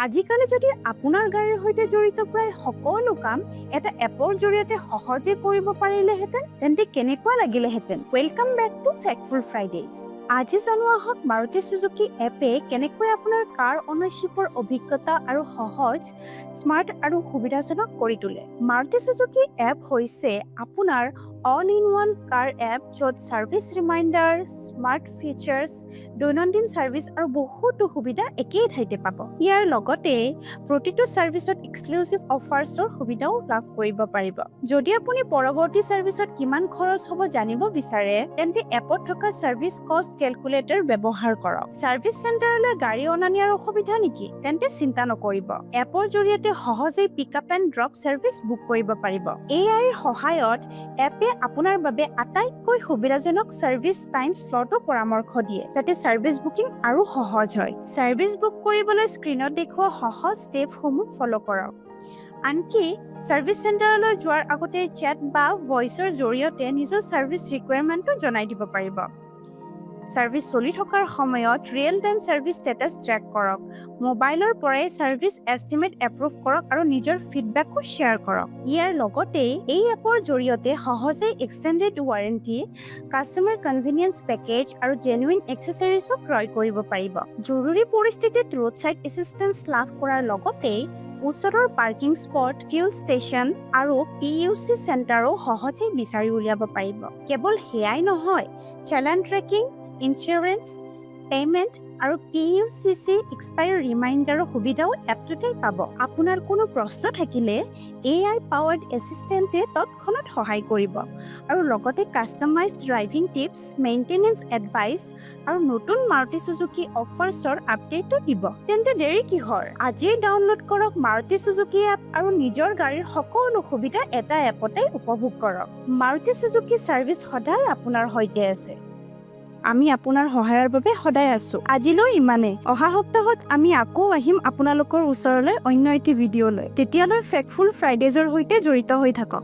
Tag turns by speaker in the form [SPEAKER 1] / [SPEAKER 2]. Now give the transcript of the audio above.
[SPEAKER 1] আজিকালি যদি আপোনাৰ গাড়ীৰ সৈতে জড়িত প্ৰায় সকলো কাম এটা এপৰ জৰিয়তে সহজে কৰিব পাৰিলেহেঁতেন তেন্তে কেনেকুৱা লাগিলেহেঁতেন। Welcome back to factful Fridays. আজি জনোৱা হওক মাৰুতি চুজুকি এপে কেনেকৈ আপোনাৰ কাৰ অনাৰশ্বিপৰ অভিজ্ঞতা আৰু সহজ, স্মাৰ্ট আৰু সুবিধাজনক কৰি তোলে। মাৰুতি চুজুকি এপ হৈছে আপোনাৰ all in one car app য'ত ছাৰ্ভিচ ৰিমাইণ্ডাৰ, স্মাৰ্ট ফিচাৰ্ছ, দৈনন্দিন ছাৰ্ভিচ আৰু বহুতো সুবিধা একেই ঠাইতে পাব। ইয়াৰ লগতে প্ৰতিটো ছাৰ্ভিচত এক্সক্লুচিভ অফাৰ্ছৰ সুবিধাও লাভ কৰিব পাৰিব। যদি আপুনি পৰৱৰ্তী ছাৰ্ভিচত কিমান খৰচ হ'ব জানিব বিচাৰে তেন্তে এপত থকা ছাৰ্ভিচ কষ্ট কেলকুলেটৰ ব্যৱহাৰ কৰক। ছাৰ্ভিচ চেণ্টাৰলৈ গাড়ী অনা নিয়াৰ অসুবিধা নেকি? তেন্তে চিন্তা নকৰিব। এপৰ জৰিয়তে সহজেই pickup and drop service book কৰিব পাৰিব। এআইৰ সহায়ত এপে আপোনাৰ বাবে আটাইতকৈ সুবিধাজনক ছাৰ্ভিচ টাইম স্লটৰ পৰামৰ্শ দিয়ে যাতে ছাৰ্ভিচ বুকিং আৰু সহজ হয়। ছাৰ্ভিচ বুক কৰিবলৈ স্ক্ৰীনত দেখুওৱা সহজ ষ্টেপসমূহ ফ'ল' কৰক। আনকি ছাৰ্ভিচ চেণ্টাৰলৈ যোৱাৰ আগতে চেট বা ভইচৰ জৰিয়তে নিজৰ ছাৰ্ভিচ ৰিকুৱাৰমেণ্টটো জনাই দিব পাৰিব। ছাৰ্ভিচ চলি থকাৰ সময়ত real time service status track কৰক। মোবাইলৰ পৰাই ছাৰ্ভিচ এষ্টিমেট এপ্ৰুভ কৰক আৰু নিজৰ ফিডবেকো শ্বেয়াৰ কৰক। ইয়াৰ লগতে এই এপৰ জৰিয়তে সহজেই extended warranty, customer convenience package আৰু জেনুইন এক্সেছৰিজো ক্ৰয় কৰিব পাৰিব। জৰুৰী পৰিস্থিতিত ৰোড ছাইড এছিষ্টেন্স লাভ কৰাৰ লগতে ওচৰৰ পাৰ্কিং স্পট, ফিউল ষ্টেচন আৰু PUC চেণ্টাৰো সহজেই বিচাৰি উলিয়াব পাৰিব। কেৱল সেয়াই নহয়, চালান ট্ৰেকিং, ইঞ্চুৰেঞ্চ, পেমেণ্ট আৰু PUCC এক্সপায়াৰ ৰিমাইণ্ডাৰৰ সুবিধাও এপটোতেই পাব। আপোনাৰ কোনো প্ৰশ্ন থাকিলে AI পাৱাৰ্ড এছিষ্টেণ্টে তৎক্ষণাত সহায় কৰিব আৰু লগতে customised driving tips, maintenance advice আৰু নতুন মাৰুতি চুজুকি অফাৰ্ছৰ আপডেটো দিব। তেন্তে দেৰি কিহৰ? আজিয়েই ডাউনলোড কৰক মাৰুতি চুজুকি এপ আৰু নিজৰ গাড়ীৰ সকলো সুবিধা এটা এপতে উপভোগ কৰক। মাৰুতি চুজুকি ছাৰ্ভিচ সদায় আপোনাৰ সৈতে আছে। আমি আপোনাৰ সহায়ৰ বাবে সদায় আছো। আজিলৈ ইমানেই। অহা সপ্তাহত আমি আকৌ আহিম আপোনালোকৰ ওচৰলৈ অন্য এটি ভিডিঅ' লৈ। তেতিয়ালৈ ফেক্টফুল ফ্ৰাইডেজৰ সৈতে জড়িত হৈ থাকক।